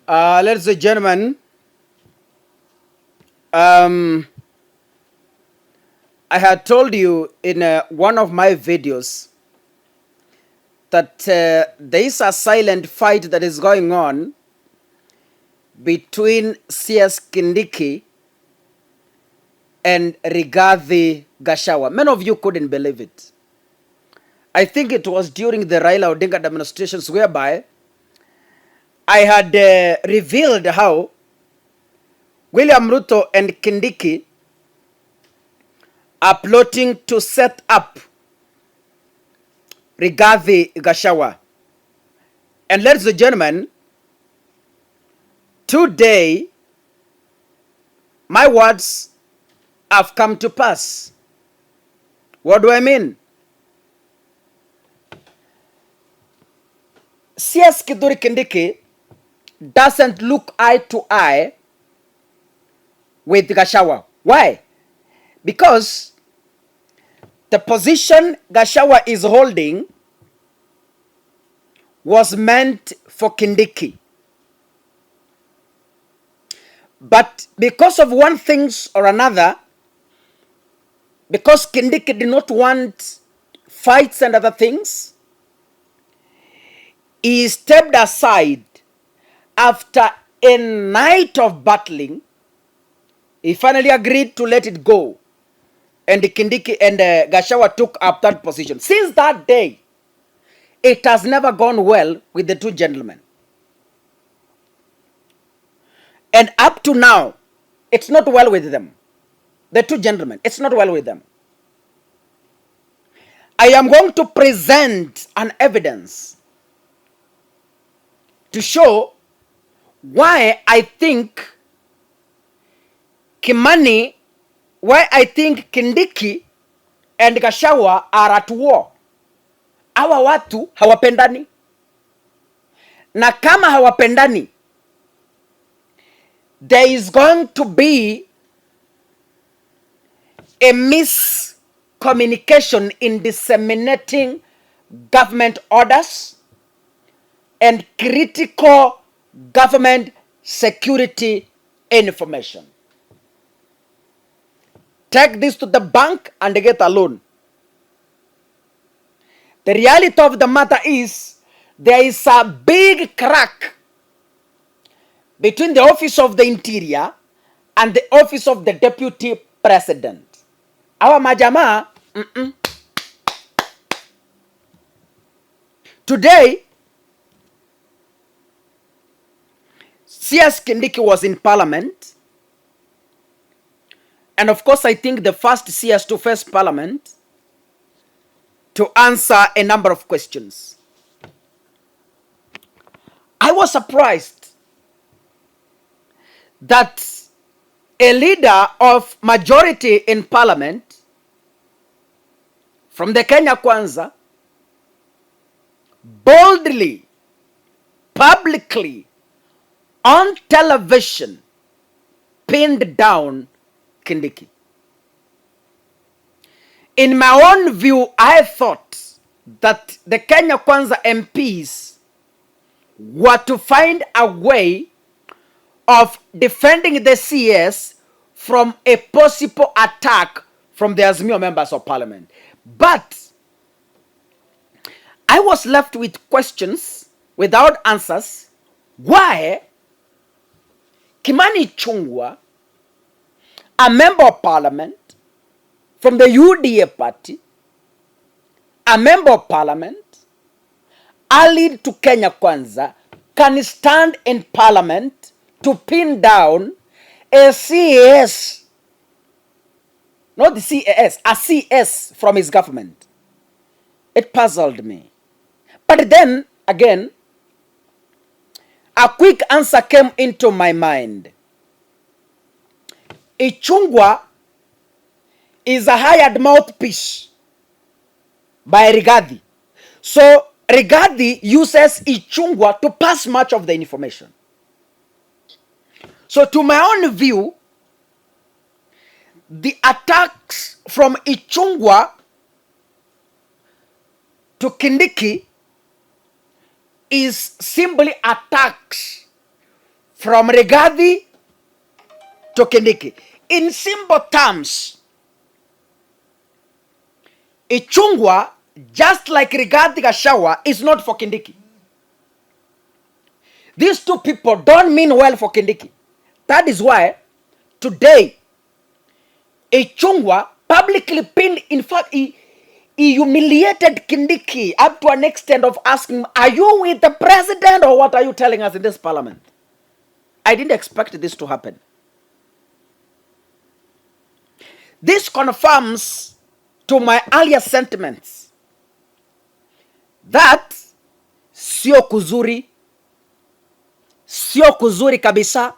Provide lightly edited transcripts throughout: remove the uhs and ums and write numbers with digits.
Ladies and gentlemen, um, I had told you in one of my videos that there is a silent fight that is going on between CS Kindiki and Rigathi Gachagua. Many of you couldn't believe it. I think it was during the Raila Odinga demonstrations whereby I had revealed how William Ruto and Kindiki are plotting to set up Rigathi Gachagua. And ladies and gentlemen, today my words have come to pass. What do I mean? CS Kithure Kindiki doesn't look eye to eye with Gachagua. Why? Because the position Gachagua is holding was meant for Kindiki. But because of one thing or another, because Kindiki did not want fights and other things, he stepped aside after a night of battling. He finally agreed to let it go. And Kindiki and Gachagua took up that position. Since that day, it has never gone well with the two gentlemen. And up to now, it's not well with them. The two gentlemen, it's not well with them. I am going to present an evidence to show why I think Kindiki and Gachagua are at war. Hawa watu hawapendani. Na kama hawapendani, there is going to be a miscommunication in disseminating government orders and critical government security information. Take this to the bank and get a loan. The reality of the matter is there is a big crack between the office of the interior and the office of the deputy president. Our majamaa, today, CS Kindiki was in parliament. And of course, I think the first CS to face parliament to answer a number of questions. I was surprised that a leader of majority in parliament from the Kenya Kwanza boldly, publicly, on television, pinned down Kindiki. In my own view, I thought that the Kenya Kwanza MPs were to find a way of defending the CS from a possible attack from the Azimio members of parliament. But I was left with questions without answers. Why Ichungwa, a member of parliament from the UDA party, a member of parliament, allied to Kenya Kwanza, can stand in parliament to pin down a CS, not the CAS, a CS from his government? It puzzled me. But then, again, a quick answer came into my mind. Ichungwa is a hired mouthpiece by Rigathi. So Rigathi uses Ichungwa to pass much of the information. So to my own view, the attacks from Ichungwa to Kindiki is simply attacks from Rigathi to Kindiki. In simple terms, Ichungwa, just like Rigathi Gachagua, is not for Kindiki. These two people don't mean well for Kindiki. That is why today Ichungwa publicly pinned, in fact, he humiliated Kindiki up to an extent of asking, are you with the president or what are you telling us in this parliament? I didn't expect this to happen. This confirms to my earlier sentiments that sio kuzuri kabisa.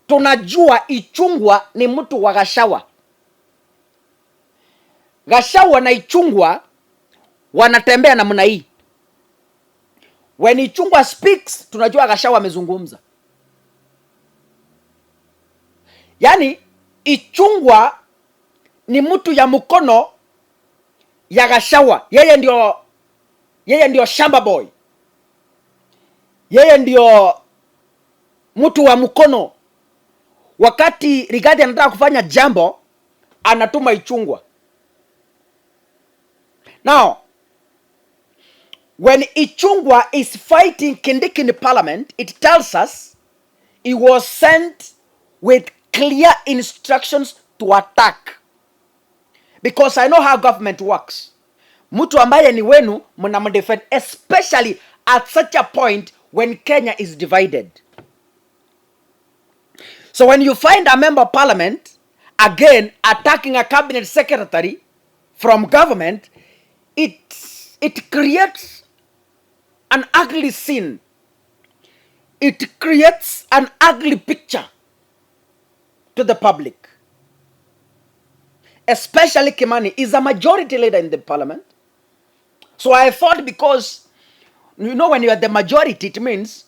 Tunajua Ichungwa ni mtu wa Gachagua. Gachagua na Ichungwa wanatembea namna hii. When Ichungwa speaks, tunajua Gachagua amezungumza. Yani Ichungwa ni mtu ya mkono ya Gachagua. Yeye ndio shamba boy. Yeye ndio mtu wa mkono. Wakati Rigathi anataka kufanya jambo, anatuma Ichungwa. Now, when Ichungwa is fighting Kindiki in the parliament, it tells us he was sent with clear instructions to attack. Because I know how government works. Mtu ambaye ni wenu mnamdefend, especially at such a point when Kenya is divided. So when you find a member of parliament again attacking a cabinet secretary from government, it creates an ugly scene. It creates an ugly picture to the public. Especially Kimani is a majority leader in the parliament. So I thought, because you know when you are the majority, it means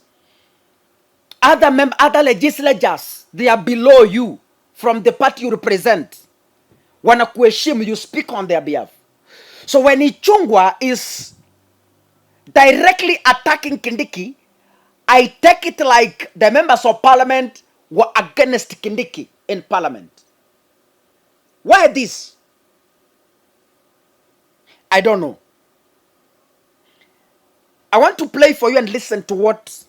other legislators, they are below you from the party you represent. Wanakuheshimu, you speak on their behalf. So when Ichungwa is directly attacking Kindiki, I take it like the members of parliament were against Kindiki in parliament. Why this? I don't know. I want to play for you and listen to what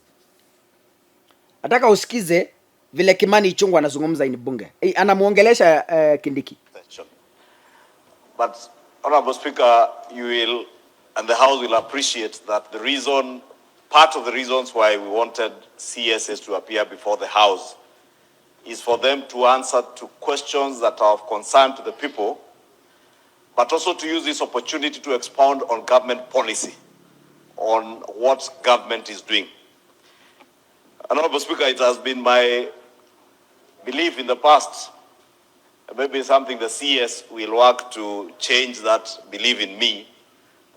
nataka usikize vile Kimani Ichungwa anazungumza in bunge. Anamuongelesha Kindiki. But Honorable Speaker, you will and the House will appreciate that part of the reasons why we wanted CSS to appear before the House is for them to answer to questions that are of concern to the people, but also to use this opportunity to expound on government policy, on what government is doing. Honorable Speaker, it has been my belief in the past, maybe something the CS will work to change that belief in me,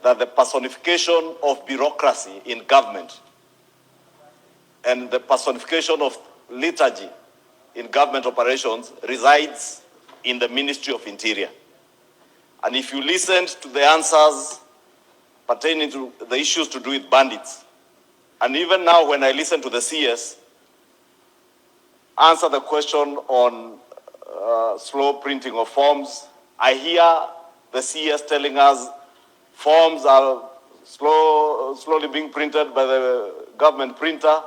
that the personification of bureaucracy in government and the personification of liturgy in government operations resides in the Ministry of Interior. And if you listened to the answers pertaining to the issues to do with bandits, and even now when I listen to the CS answer the question on slow printing of forms, I hear the CS telling us forms are slowly being printed by the government printer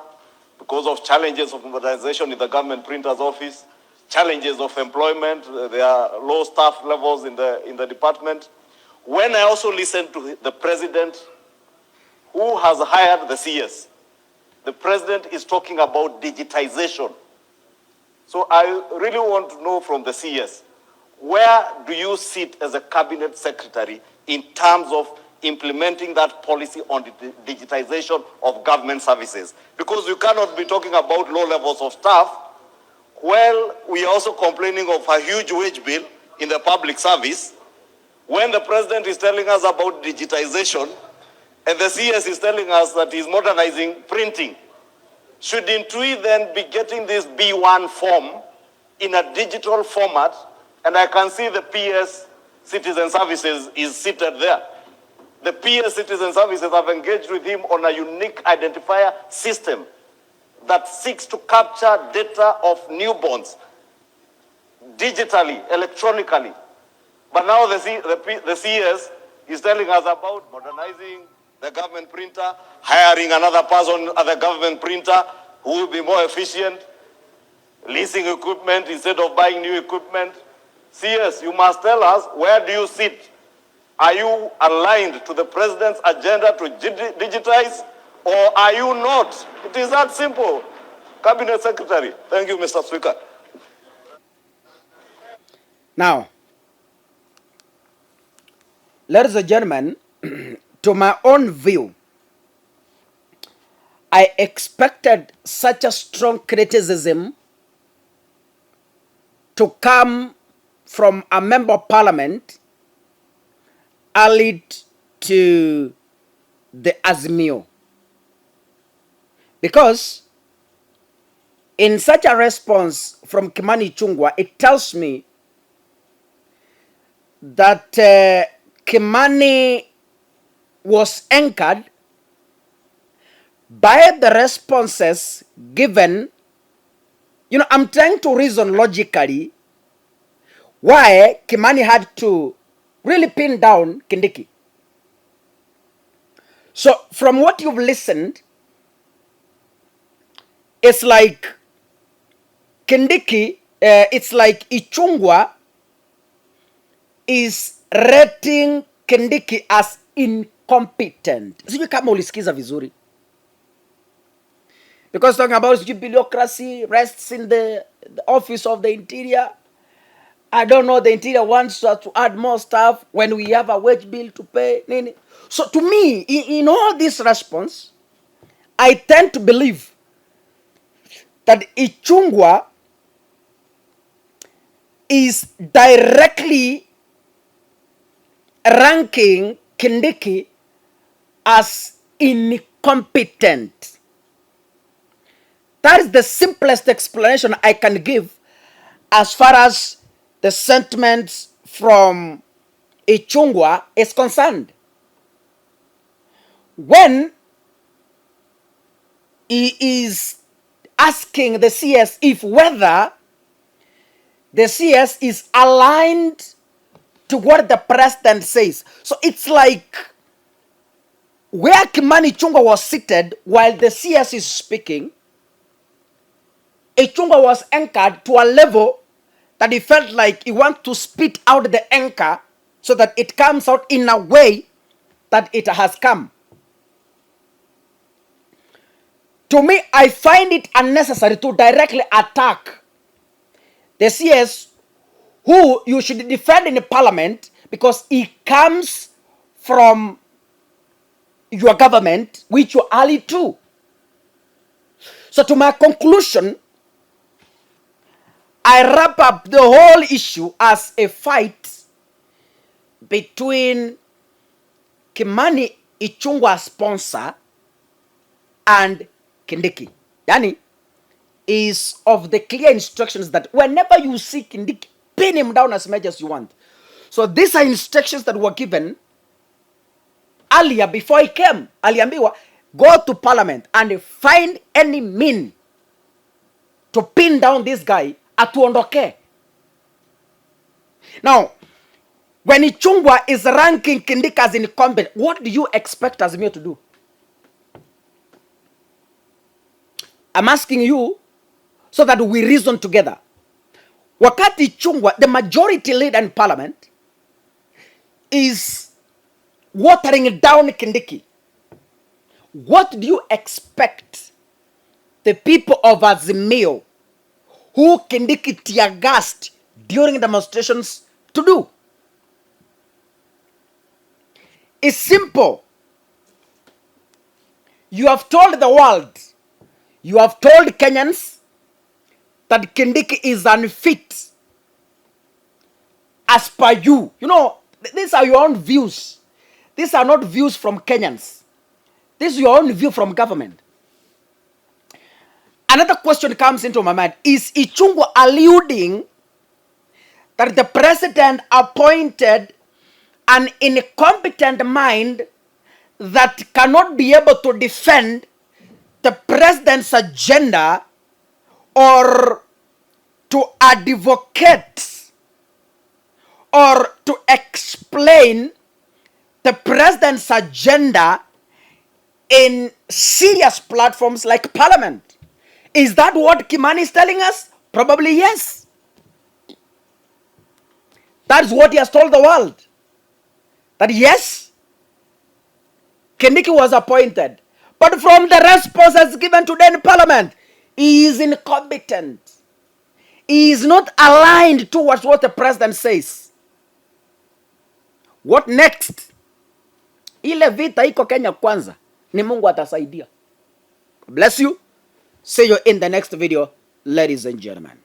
because of challenges of modernization in the government printer's office, challenges of employment, there are low staff levels in the department. When I also listen to the president who has hired the CS, the president is talking about digitization. So I really want to know from the CS, where do you sit as a cabinet secretary in terms of implementing that policy on the digitization of government services? Because you cannot be talking about low levels of staff while we are also complaining of a huge wage bill in the public service, when the president is telling us about digitization and the CS is telling us that he's modernizing printing. Shouldn't we then be getting this B1 form in a digital format? And I can see the PS Citizen Services is seated there. The PS Citizen Services have engaged with him on a unique identifier system that seeks to capture data of newborns digitally, electronically. But now the CS is telling us about modernizing the government printer, hiring another person at the government printer who will be more efficient, leasing equipment instead of buying new equipment. CS, you must tell us, where do you sit? Are you aligned to the president's agenda to digitize, or are you not? It is that simple. Cabinet Secretary. Thank you, Mr. Speaker. Now, ladies and gentlemen, to my own view, I expected such a strong criticism to come from a member of parliament allied to the Azimio. Because in such a response from Kimani Ichungwa, it tells me that Kimani was anchored by the responses given. You know, I'm trying to reason logically why Kimani had to really pin down Kindiki. So from what you've listened, it's like Kindiki, it's like Ichungwa is rating Kindiki as incompetent. Sijui kama ulisikiza vizuri. Because talking about bureaucracy rests in the office of the interior. I don't know, the interior wants us to add more stuff when we have a wage bill to pay. So to me, in all this response, I tend to believe that Ichungwa is directly ranking Kindiki as incompetent. That is the simplest explanation I can give as far as the sentiments from Ichungwa is concerned. When he is asking the CS if whether the CS is aligned to what the president says. So it's like where Kimani Ichungwa was seated while the CS is speaking, Ichungwa was anchored to a level that he felt like he wants to spit out the anchor so that it comes out in a way that it has come. To me, I find it unnecessary to directly attack the CS who you should defend in the parliament because he comes from your government, which you ally to. So to my conclusion, I wrap up the whole issue as a fight between Kimani Ichungwa's sponsor and Kindiki. Yani is of the clear instructions that whenever you see Kindiki, pin him down as much as you want. So these are instructions that were given earlier before he came. Aliambiwa, go to parliament and find any mean to pin down this guy atuondoke. Now, when Ichungwa is ranking Kindiki as incompetent, what do you expect Azimio to do? I'm asking you so that we reason together. Wakati Ichungwa, the majority leader in parliament, is watering down Kindiki, what do you expect the people of Azimio, who Kindiki tear-gassed during demonstrations, to do? It's simple. You have told the world, you have told Kenyans that Kindiki is unfit as per you. You know, these are your own views. These are not views from Kenyans. This is your own view from government. Another question comes into my mind. Is Ichungwa alluding that the president appointed an incompetent mind that cannot be able to defend the president's agenda or to advocate or to explain the president's agenda in serious platforms like parliament. Is that what Kimani is telling us? Probably yes. That's what he has told the world. That yes, Kindiki was appointed. But from the responses given today in parliament, he is incompetent. He is not aligned towards what the president says. What next? Ile vita iko Kenya kwanza. Ni Mungu atasaidia. Bless you. See you in the next video, ladies and gentlemen.